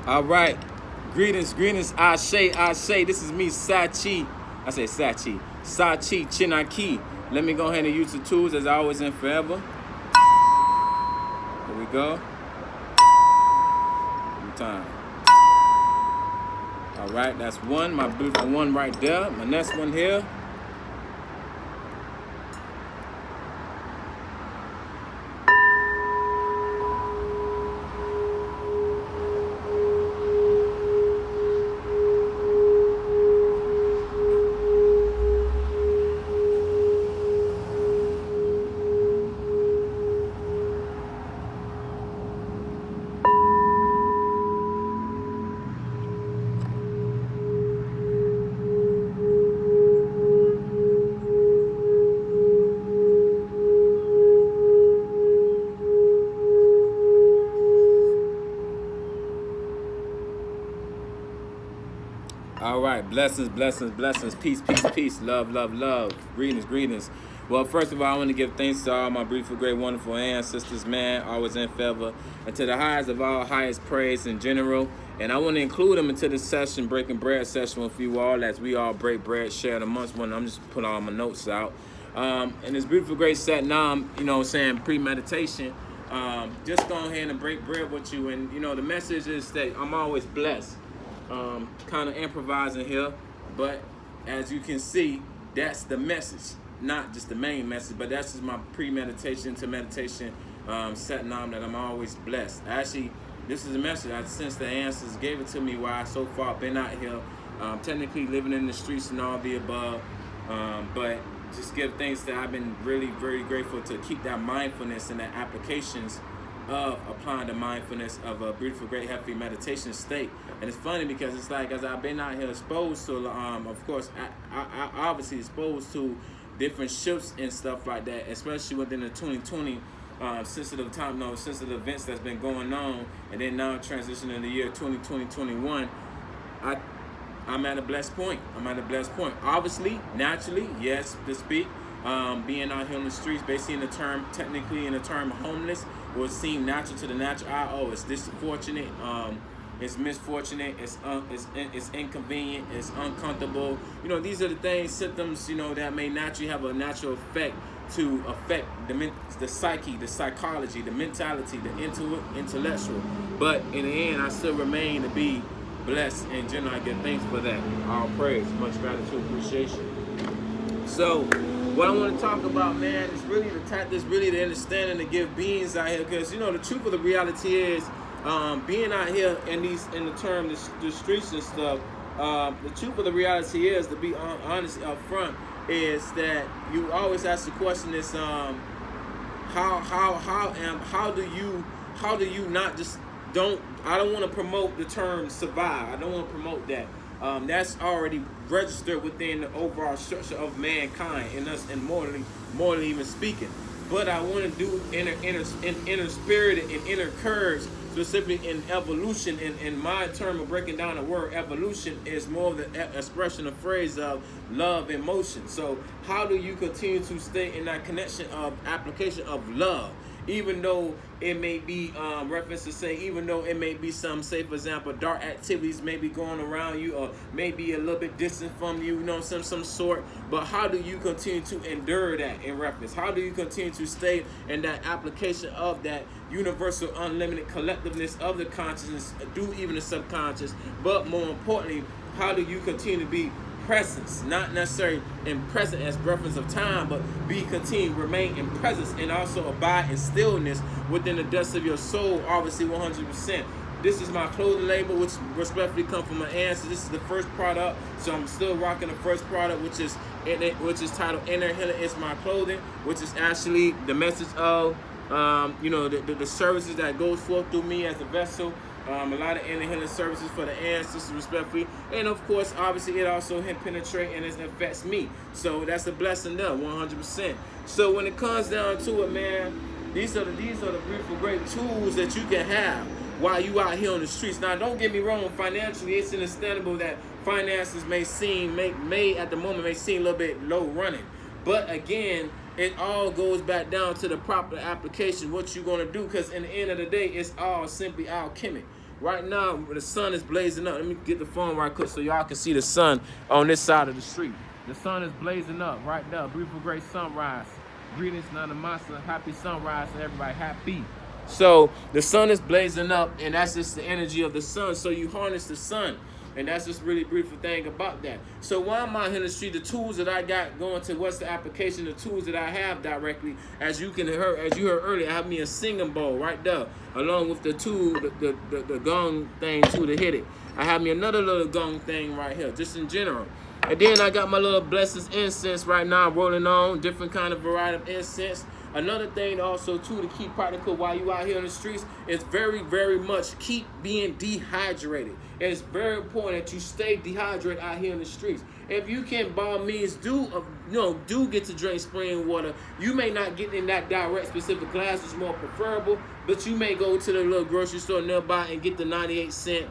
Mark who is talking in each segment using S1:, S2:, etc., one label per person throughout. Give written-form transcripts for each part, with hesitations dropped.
S1: All right. Greetings, Ashe. This is me, Sak'Chi. I say Sak'Chi. Sak'Chi, Chinaki. Let me go ahead and use the tools as I always and forever. Here we go. One time. All right, that's one. My beautiful one right there. My next one here. All right, blessings, peace, love, greetings. Well, first of all, I want to give thanks to all my beautiful, great, wonderful ancestors, man, always in favor, and to the highest of all, highest praise in general. And I want to include them into this session, breaking bread session with you all, as we all break bread, share amongst one. I'm just putting all my notes out. And this beautiful, great set now, you know what I'm saying, premeditation. Just go ahead and break bread with you. And, you know, the message is that I'm always blessed. Kind of improvising here, but as you can see, that's the message, not just the main message, but that's just my premeditation to meditation set now that I'm always blessed. Actually, this is a message I since the answers gave it to me while I so far been out here, technically living in the streets and all the above, but just give thanks that I've been really very grateful to keep that mindfulness and the applications of applying the mindfulness of a beautiful, great, healthy meditation state. And it's funny because it's like, as I've been out here exposed to, of course, I obviously exposed to different shifts and stuff like that, especially within the 2020 sensitive time, sensitive events that's been going on, and then now transitioning in the year 2020-21, I'm at a blessed point. Obviously, naturally, yes, to speak. Being out here on the streets, basically technically in the term homeless, would seem natural to the natural eye. Oh, it's disfortunate, it's misfortunate, it's inconvenient, it's uncomfortable. You know, these are the things, symptoms, you know, that may naturally have a natural effect to affect the psyche, the psychology, the mentality, the intellectual. But in the end, I still remain to be blessed, and generally I get thanks for that. All praise, much gratitude, appreciation. So, what I want to talk about, man, is really the understanding to give beings out here, because, you know, the truth of the reality is, being out here in the streets and stuff, the truth of the reality is, to be honest up front, is that you always ask the question is, how do you not just I don't want to promote the term survive. I don't want to promote that. That's already registered within the overall structure of mankind and us, and morally even speaking. But I want to do inner spirited and inner courage, specifically in evolution. In my term of breaking down the word evolution is more of the expression, a phrase of love and motion. So how do you continue to stay in that connection of application of love? Even though it may be reference to say, even though it may be some, say for example, dark activities may be going around you, or maybe a little bit distant from you, you know, some sort. But how do you continue to endure that in reference? How do you continue to stay in that application of that universal, unlimited collectiveness of the consciousness, do even the subconscious? But more importantly, how do you continue to be presence, not necessarily in present as reference of time, but remain in presence, and also abide in stillness within the depths of your soul, obviously 100%. This is my clothing label, which respectfully come from my ancestors. This is the first product, so I'm still rocking the first product, which is titled Inner Healing is My Clothing, which is actually the message of you know, the services that goes forth through me as a vessel. A lot of inner healing services for the ancestors, respectfully, and of course, obviously, it also penetrates and it affects me. So that's a blessing there, 100%. So when it comes down to it, man, these are the beautiful, great tools that you can have while you out here on the streets. Now, don't get me wrong, financially, it's understandable that finances may at the moment may seem a little bit low running, but again, it all goes back down to the proper application, what you're going to do, because in the end of the day, it's all simply alchemy. Right now, the sun is blazing up. Let me get the phone right quick so y'all can see the sun on this side of the street. The sun is blazing up right now. Beautiful, great sunrise. Greetings, Nana Masa. Happy sunrise to everybody. Happy. So the sun is blazing up, and that's just the energy of the sun. So you harness the sun. And that's just really beautiful thing about that. So while I'm out here in the street, the tools that I got going to what's the application, the tools that I have directly, as you heard earlier, I have me a singing bowl right there, along with the tool, the gong thing too to hit it. I have me another little gong thing right here, just in general. And then I got my little blessings incense right now rolling on, different kind of variety of incense. Another thing also too to keep practical while you out here in the streets is very, very much keep being dehydrated. It's very important that you stay dehydrated out here in the streets. If you can, by all means, do get to drink spring water. You may not get in that direct specific glass, it's more preferable, but you may go to the little grocery store nearby and get the 98-cent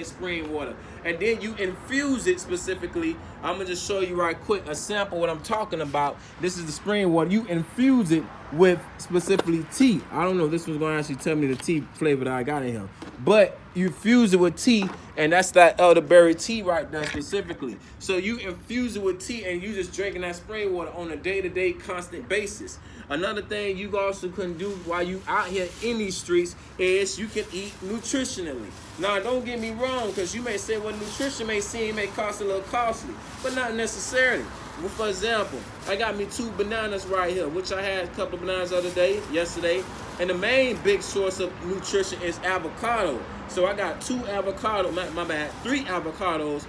S1: spring water. And then you infuse it specifically. I'm going to just show you right quick a sample what I'm talking about. This is the spring water. You infuse it with specifically tea. I don't know if this one's going to actually tell me the tea flavor that I got in here. But you infuse it with tea, and that's that elderberry tea right there specifically. So you infuse it with tea, and you just drinking that spring water on a day-to-day constant basis. Another thing you also can do while you out here in these streets is you can eat nutritionally. Now, don't get me wrong, because you may say, well, nutrition may cost a little costly, but not necessarily. Well, for example, I got me 2 bananas right here, which I had a couple of bananas yesterday, and the main big source of nutrition is avocado. So I got 2 avocados, my bad, 3 avocados,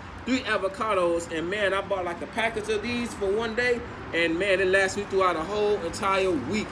S1: and man, I bought like a package of these for one day, and man, it lasts me throughout a whole entire week.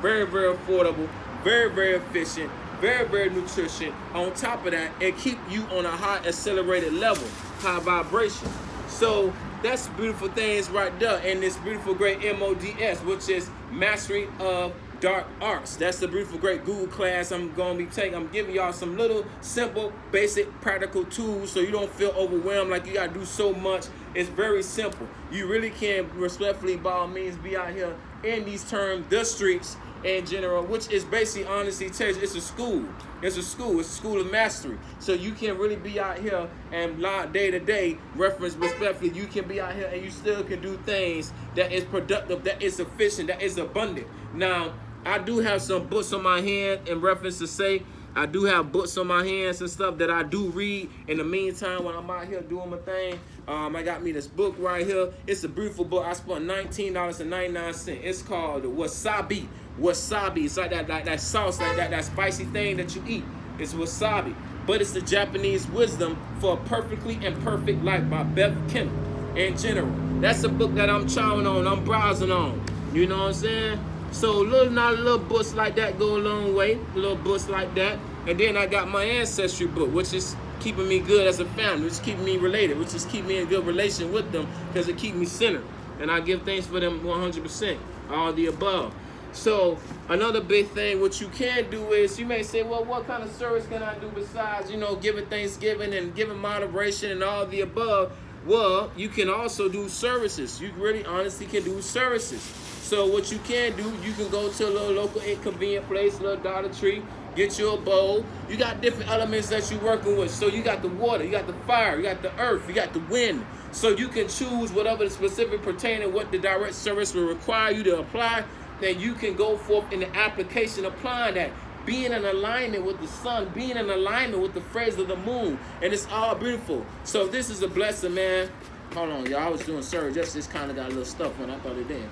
S1: Very, very affordable, very, very efficient, very, very nutrition. On top of that, it keep you on a high accelerated level, high vibration. So that's beautiful things right there, and this beautiful great M.O.D.A.S, which is Mastery of Dark Arts. That's the beautiful great Google class I'm going to be taking. I'm giving y'all some little simple, basic, practical tools so you don't feel overwhelmed like you got to do so much. It's very simple. You really can respectfully, by all means, be out here in these terms, the streets in general, which is basically, honestly, it's a school. It's a school of mastery. So you can really be out here and day to day, reference respectfully, you can be out here and you still can do things that is productive, that is efficient, that is abundant. Now, I do have some books on my hand in reference to say, I do have books on my hands and stuff that I do read in the meantime when I'm out here doing my thing. I got me this book right here. It's a beautiful book. I spent $19.99. It's called Wasabi. Wasabi. It's like that sauce, like that spicy thing that you eat. It's wasabi. But it's the Japanese wisdom for a perfectly imperfect life by Beth Kim in general. That's the book that I'm chowing on, I'm browsing on. You know what I'm saying? So little books like that go a long way. Little books like that. And then I got my ancestry book, which is keeping me good as a family, which is keeping me related, which is keeping me in good relation with them because it keeps me centered. And I give thanks for them 100%, all the above. So another big thing, what you can do is, you may say, well, what kind of service can I do besides, giving Thanksgiving and giving moderation and all the above? Well, you can also do services. You really honestly can do services. So what you can do, you can go to a little local inconvenient place, a little Dollar Tree, get you a bowl. You got different elements that you're working with. So you got the water, you got the fire, you got the earth, you got the wind. So you can choose whatever the specific pertaining, what the direct service will require you to apply. Then you can go forth in the application, applying that. Being in alignment with the sun, being in alignment with the phase of the moon. And it's all beautiful. So this is a blessing, man. Hold on, y'all. I was doing service. Just kind of got a little stuff when I thought it did.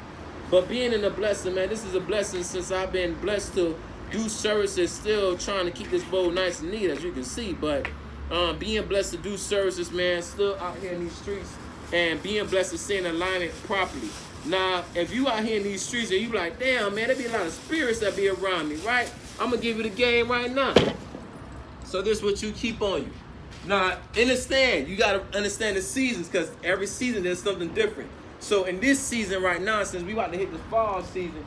S1: But being in a blessing, man, this is a blessing since I've been blessed to do services, still trying to keep this bowl nice and neat, as you can see. But being blessed to do services, man, still out here in these streets, and being blessed to stay in alignment properly. Now, if you out here in these streets and you like, damn, man, there be a lot of spirits that be around me, right? I'm going to give you the game right now. So this is what you keep on you. Now, understand, you got to understand the seasons, because every season there's something different. So in this season right now, since we about to hit the fall season,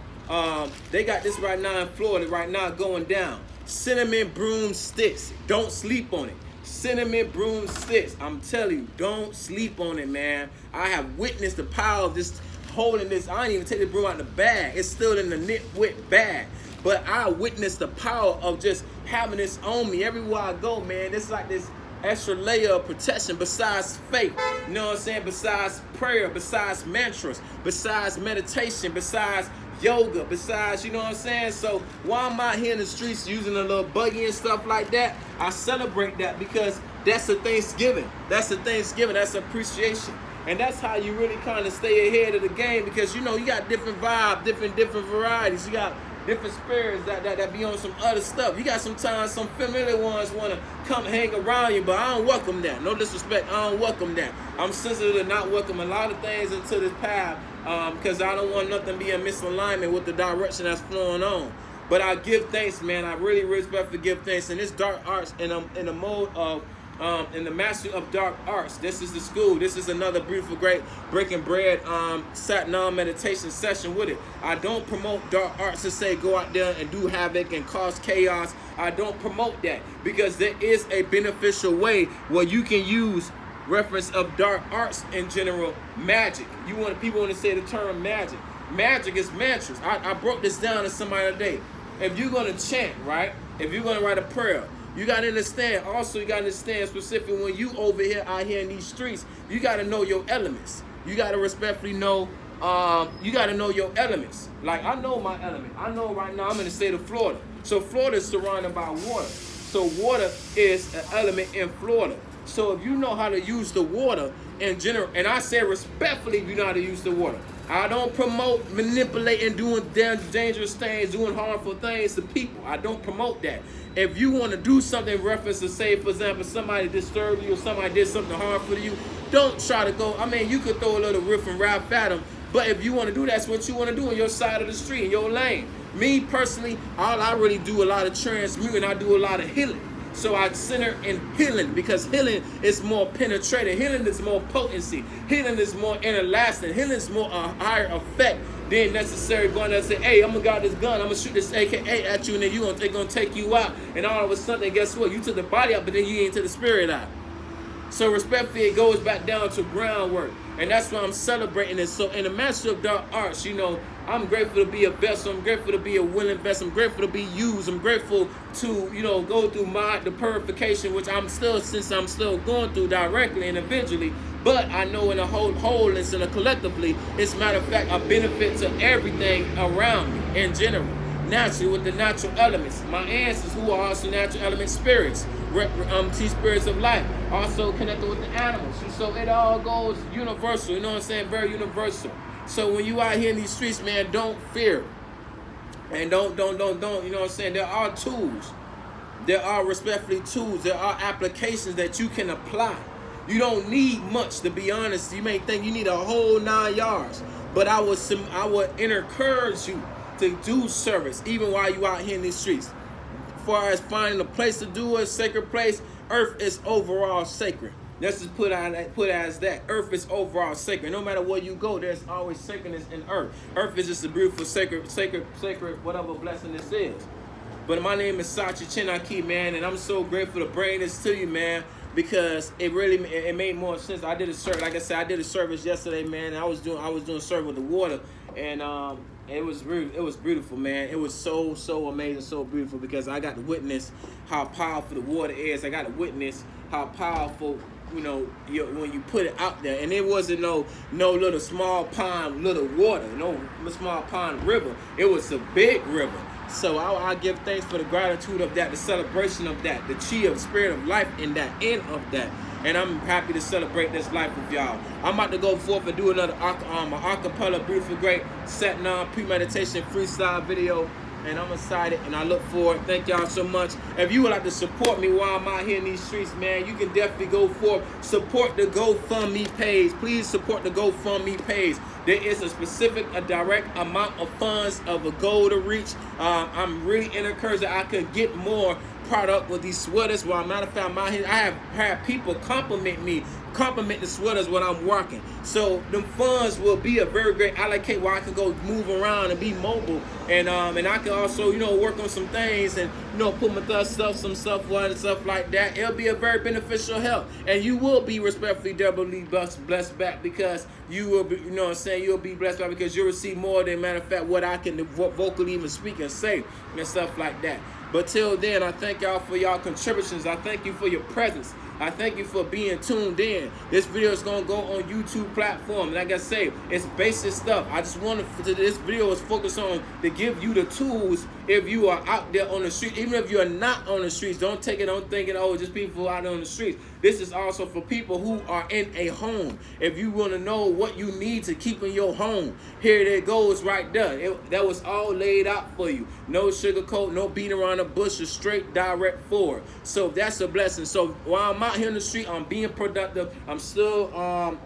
S1: they got this right now in Florida right now going down. Cinnamon broomsticks. Don't sleep on it. Cinnamon broomsticks. I'm telling you, don't sleep on it, man. I have witnessed the power of this, holding this. I didn't even take the broom out of the bag. It's still in the nitwit bag. But I witnessed the power of just having this on me everywhere I go, man. It's like this extra layer of protection besides faith, you know what I'm saying, besides prayer, besides mantras, besides meditation, besides yoga, besides, you know what I'm saying. So while I'm out here in the streets using a little buggy and stuff like that, I celebrate that because that's a Thanksgiving. That's appreciation. And that's how you really kind of stay ahead of the game, because you know you got different vibes, different varieties. You got different spirits that be on some other stuff. You got sometimes some familiar ones want to come hang around you, but I don't welcome that. No disrespect, I don't welcome that. I'm sensitive to not welcome a lot of things into this path because I don't want nothing to be in misalignment with the direction that's flowing on. But I give thanks, man. I really respectfully give thanks. In this dark arts, in the mode of in the mastery of dark arts, this is the school. This is another beautiful, great breaking bread Sak'Chi meditation session with it. I don't promote dark arts to say go out there and do havoc and cause chaos. I don't promote that because there is a beneficial way where you can use reference of dark arts in general. Magic. People want to say the term magic. Magic is mantras. I broke this down to somebody today. If you're gonna chant, right? If you're gonna write a prayer, you gotta understand. Also, you gotta understand specifically when you out here in these streets, you gotta know your elements. You gotta respectfully know. You gotta know your elements. Like I know my element. I know right now I'm in the state of Florida. So Florida is surrounded by water. So water is an element in Florida. So if you know how to use the water in general, and I say respectfully, if you know how to use the water. I don't promote manipulating, doing dangerous things, doing harmful things to people. I don't promote that. If you want to do something in reference to, say, for example, somebody disturbed you or somebody did something harmful to you, don't try to go. I mean, you could throw a little riff and rap at them, but if you want to do that's what you want to do on your side of the street, in your lane. Me personally, I really do a lot of transmuting. I do a lot of healing. So I center in healing because healing is more penetrating. Healing is more potency. Healing is more everlasting. Healing is more a higher effect than necessary going there and say, hey, I'm going to got this gun. I'm going to shoot this AKA at you, and then they're going to take you out. And all of a sudden, guess what? You took the body out, but then you ain't took the spirit out. So respectfully, it goes back down to groundwork. And that's why I'm celebrating it. So in the mastery of dark arts, you know, I'm grateful to be a vessel. I'm grateful to be a willing vessel. I'm grateful to be used. I'm grateful to, you know, go through the purification, which I'm still going through directly and individually. But I know in a wholeness and a collectively, it's a matter of fact, a benefit to everything around me in general. Naturally, with the natural elements. My ancestors who are also natural element spirits. Spirits of life. Also connected with the animals. So it all goes universal. You know what I'm saying? Very universal. So when you out here in these streets, man, don't fear. And don't, you know what I'm saying? There are tools. There are respectfully tools. There are applications that you can apply. You don't need much, to be honest. You may think you need a whole 9 yards. But I would encourage you to do service, even while you out here in these streets. As far as finding a place to do a sacred place, earth is overall sacred. Let's just put it as that. Earth is overall sacred. No matter where you go, there's always sacredness in earth. Earth is just a beautiful, sacred, whatever blessing this is. But my name is Sak'Chi, man, and I'm so grateful to bring this to you, man, because it made more sense. I did a service, like I said, I did a service yesterday, man. And I was doing service with the water, and it was beautiful, man. It was so amazing, so beautiful, because I got to witness how powerful the water is. I got to witness how powerful, you know, when you put it out there. And it wasn't no little small pond, little water, no small pond river. It was a big river. So I give thanks for the gratitude of that, the celebration of that, the chi of spirit of life in that, end of that. And I'm happy to celebrate this life with y'all. I'm about to go forth and do another acapella, beautiful, great Sak'Chi premeditation freestyle video. And I'm excited and I look forward. Thank y'all so much. If you would like to support me while I'm out here in these streets, man, you can definitely go forth. Support the GoFundMe page. Please support the GoFundMe page. There is a direct amount of funds of a goal to reach. I'm really encouraged that I could get more product with these sweaters. Well, matter of fact, I'm out here, I have had people compliment the sweaters when I'm working. So them funds will be a very great allocate where I can go move around and be mobile, and I can also, you know, work on some things and, you know, put my some stuff and stuff like that. It'll be a very beneficial help, and you will be respectfully doubly blessed back, because you will be, you know what I'm saying, you'll be blessed back because you'll receive more than, matter of fact, what I can vocally even speak and say and stuff like that. But till then, I thank y'all for y'all contributions. I thank you for your presence. I thank you for being tuned in. This video is going to go on YouTube platform. Like I say, it's basic stuff. I just wanted this video is focused on to give you the tools if you are out there on the street. Even if you're not on the streets, don't take it, don't think it, oh, just people out there on the streets. This is also for people who are in a home. If you want to know what you need to keep in your home, here it goes right there. That was all laid out for you. No sugarcoat, no beating around the bush, just straight direct forward. So that's a blessing. So while I'm out here in the street, I'm being productive. I'm still,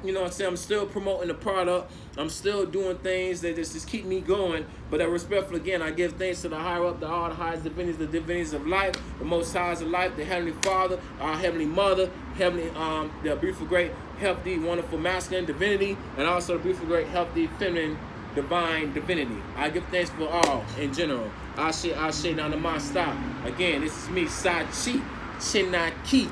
S1: you know what I'm saying, I'm still promoting the product. I'm still doing things that just keep me going. But respectful, again, I give thanks to the higher up, the highest divinities, the divinities of life, the most highs of life, the Heavenly Father, our Heavenly Mother, the beautiful, great, healthy, wonderful, masculine divinity, and also the beautiful, great, healthy, feminine, divine divinity. I give thanks for all in general. I say down to my stop. Again, this is me, Sak'Chi, Chinaki.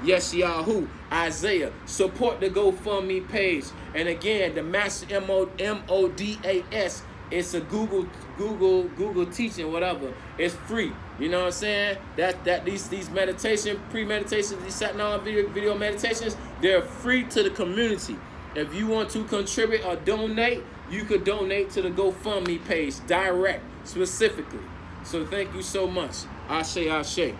S1: Yes, Yahoo, Isaiah. Support the GoFundMe page. And again, the Master M.O.D.A.S. It's a Google teaching, whatever. It's free. You know what I'm saying? These meditation, pre-meditations, these sat down video meditations, they're free to the community. If you want to contribute or donate, you could donate to the GoFundMe page direct, specifically. So thank you so much. Ashe, Ashe.